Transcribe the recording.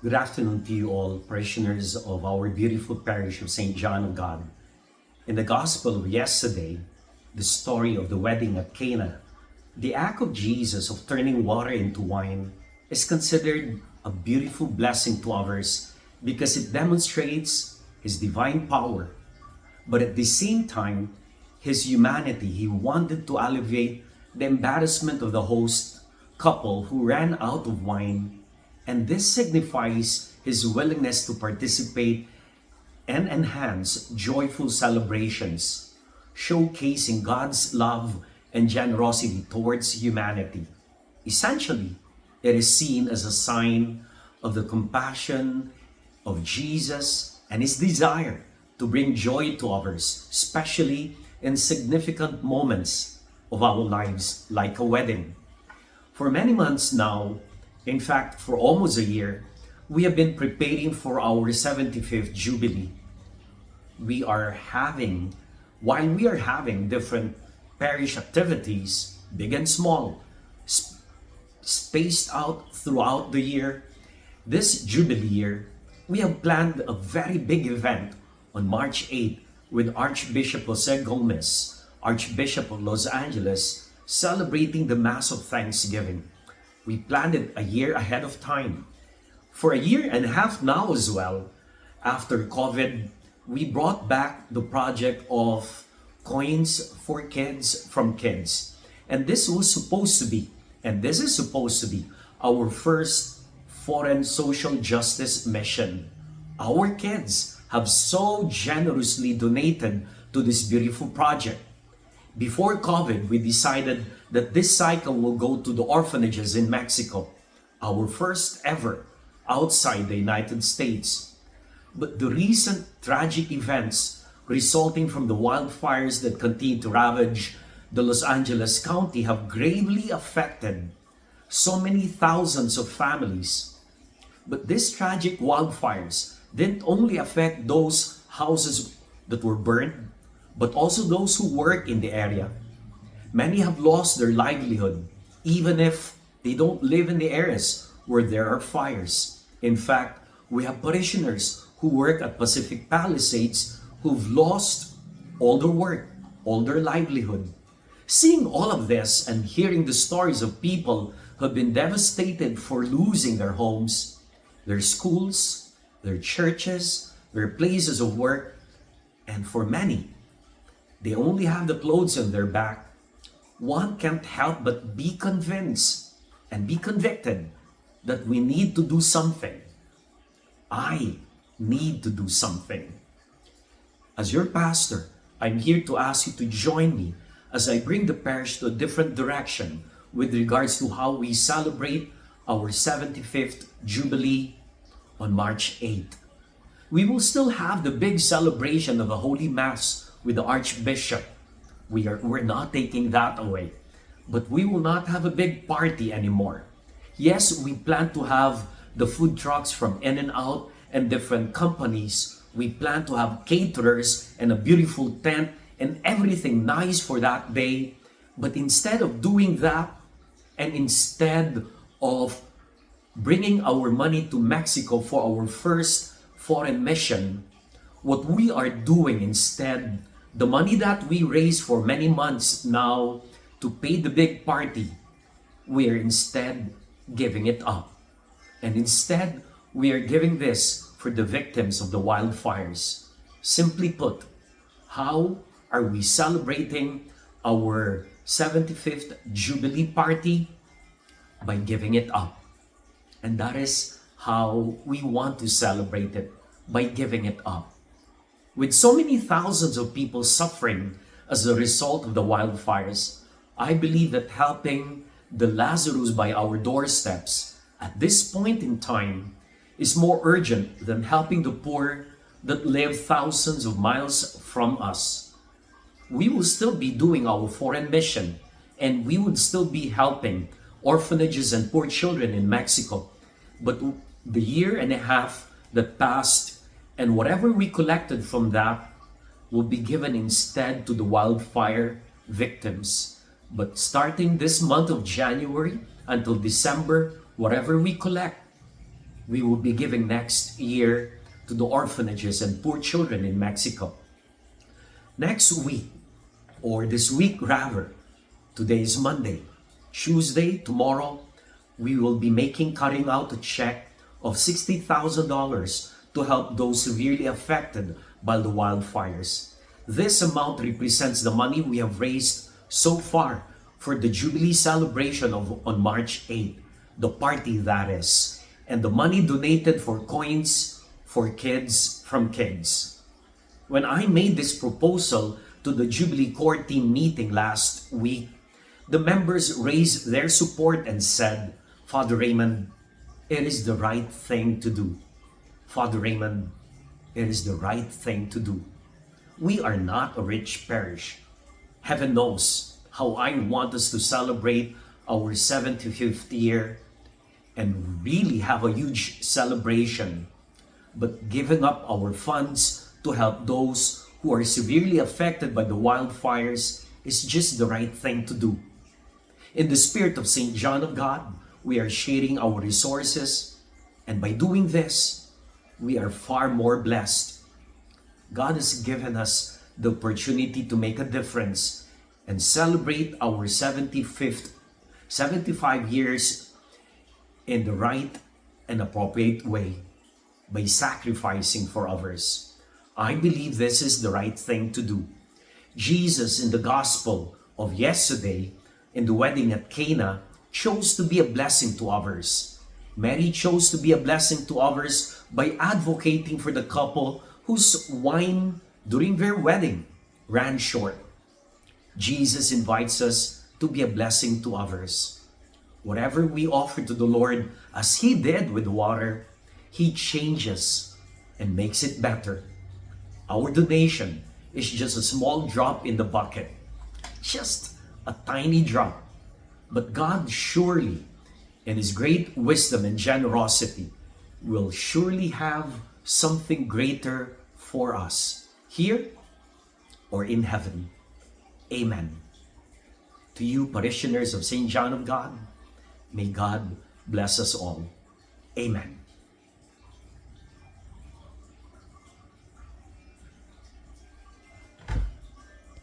Good afternoon to you all, parishioners of our beautiful parish of St. John of God. In the Gospel of yesterday, the story of the wedding at Cana, the act of Jesus of turning water into wine is considered a beautiful blessing to others because it demonstrates His divine power. But at the same time, His humanity, He wanted to alleviate the embarrassment of the host couple who ran out of wine, and this signifies His willingness to participate and enhance joyful celebrations, showcasing God's love and generosity towards humanity. Essentially, it is seen as a sign of the compassion of Jesus and His desire to bring joy to others, especially in significant moments of our lives like a wedding. For many months now, in fact, for almost a year, we have been preparing for our 75th Jubilee. While we are having different parish activities, big and small, spaced out throughout the year, this Jubilee year, we have planned a very big event on March 8th with Archbishop Jose Gomez, Archbishop of Los Angeles, celebrating the Mass of Thanksgiving. We planned it a year ahead of time. For a year and a half now as well, after COVID, we brought back the project of Coins for Kids from Kids. And this is supposed to be our first foreign social justice mission. Our kids have so generously donated to this beautiful project. Before COVID, we decided that this cycle will go to the orphanages in Mexico, our first ever outside the United States. But the recent tragic events resulting from the wildfires that continue to ravage the Los Angeles County have gravely affected so many thousands of families. But these tragic wildfires didn't only affect those houses that were burned, but also those who work in the area. Many have lost their livelihood, even if they don't live in the areas where there are fires. In fact, we have parishioners who work at Pacific Palisades who've lost all their work, all their livelihood. Seeing all of this and hearing the stories of people who have been devastated for losing their homes, their schools, their churches, their places of work, and for many, they only have the clothes on their back, one can't help but be convinced and be convicted that we need to do something. I need to do something. As your pastor, I'm here to ask you to join me as I bring the parish to a different direction with regards to how we celebrate our 75th Jubilee on March 8th. We will still have the big celebration of a Holy Mass with the Archbishop. We're not taking that away. But we will not have a big party anymore. Yes, we plan to have the food trucks from In-N-Out and different companies. We plan to have caterers and a beautiful tent and everything nice for that day. But instead of doing that, and instead of bringing our money to Mexico for our first foreign mission, what we are doing instead, the money that we raised for many months now to pay the big party, we are instead giving it up. And instead, we are giving this for the victims of the wildfires. Simply put, how are we celebrating our 75th Jubilee party? By giving it up. And that is how we want to celebrate it, by giving it up. With so many thousands of people suffering as a result of the wildfires, I believe that helping the Lazarus by our doorsteps at this point in time is more urgent than helping the poor that live thousands of miles from us. We will still be doing our foreign mission, and we would still be helping orphanages and poor children in Mexico. But the year and a half that passed, and whatever we collected from that, will be given instead to the wildfire victims. But starting this month of January until December, whatever we collect we will be giving next year to the orphanages and poor children in Mexico. Next week, or this week rather, today is Monday, Tuesday, tomorrow, we will be cutting out a check of $60,000 to help those severely affected by the wildfires. This amount represents the money we have raised so far for the Jubilee celebration on March 8th, the party that is, and the money donated for coins for kids from kids. When I made this proposal to the Jubilee Core Team meeting last week, the members raised their support and said, Father Raymond, it is the right thing to do. Father Raymond, it is the right thing to do. We are not a rich parish. Heaven knows how I want us to celebrate our 75th year and really have a huge celebration. But giving up our funds to help those who are severely affected by the wildfires is just the right thing to do. In the spirit of St. John of God, we are sharing our resources, and by doing this, we are far more blessed. God has given us the opportunity to make a difference and celebrate our 75 years in the right and appropriate way by sacrificing for others. I believe this is the right thing to do. Jesus in the gospel of yesterday, in the wedding at Cana, chose to be a blessing to others. Mary chose to be a blessing to others by advocating for the couple whose wine during their wedding ran short. Jesus invites us to be a blessing to others. Whatever we offer to the Lord, as He did with water, He changes and makes it better. Our donation is just a small drop in the bucket, just a tiny drop. But God surely, in His great wisdom and generosity, will surely have something greater for us, here or in heaven. Amen. To you, parishioners of St. John of God, may God bless us all. Amen.